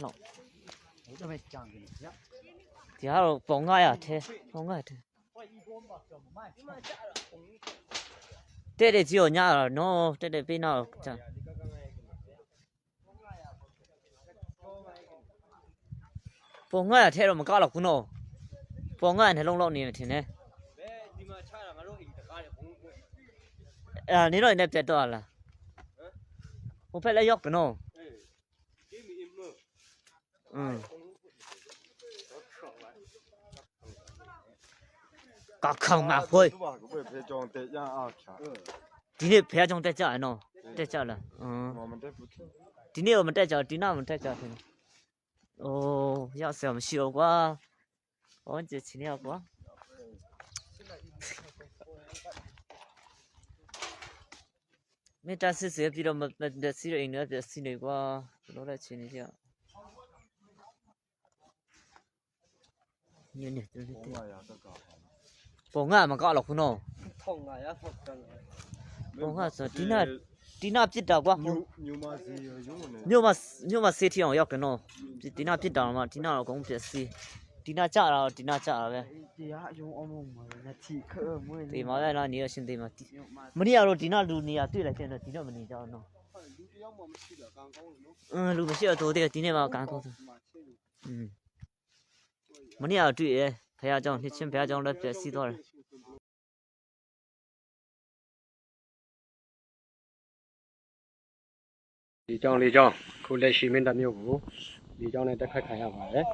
လောက်这边讲给你讲。ဒီကတော့ပုံ900ထဲပုံ900ထဲတဲ့ကြီးကိုညတော့နော်တဲ့ပေးတော့ကြာပုံ900ထဲတော့မကောက်တော့ဘူးနော်ပုံ900နှလုံးလောက်နေတယ်ထင်တယ်ဒီမှာချတာငါတို့အိမ်တကားလေဘုံကွနေတော့နေပြတ်တော့လားဟိုဖက်လည်းရောက်ကနော်ဒီမီမကောက်ခေါမှာခွေးဖေကြောင်းတဲ့ရအားချာဒီနေ့ဖះကြောင့်တက်ကြရနော်တက်ကြလားမတက်ဘူးဒီနေ့တော့မတက်ကြဒီနောက်မတက်ကြထင်အိုးရောက်စရာမရှိတော့ကွာဟောကြည့်ချင်ရကွာမေတ္တာစစ်စစ်ပြီးတော့မစီရအိမ်နဲ့ပြစီနေကွာဘလို့လဲချင်နေကြညနေတူလေးပုံကမကောက်တော့ခုနော်1500ထောက်ကန်ပုံကဆိုဒီနာပြစ်တာကွာမြို့မစီရုံးနေမြို့မစေးထီအောင်ရောက်တယ်နော်ဒီနာပြစ်တာမှဒီနာတော့အကုန်ပြစီဒီနာကြတာဒီနာကြတာပဲတရားအယုံအောင်မှာလက်ထိခဲမွေးဒီမှာလည်းနေရရှင်သေးမှာမနေ့ကတော့ဒီနာလူနေရတွေ့လိုက်တဲ့ဒီတော့မနေကြအောင်နော်လူတယောက်မှမရှိတာကံကောင်းလို့နော်လူမရှိတော့တဲ့ဒီနေ့မှကံကောင်းမနေ့ကတော့တွေ့ရဖះเจ้าနှစ်ချင်းဖះเจ้าလည်းပြစီသွားတယ်လေကြောင်းခုလက်ရှိမင်းတပ်မျိုးကိုလေကြောင်းနဲ့တက်ခတ်ခံရပါတယ်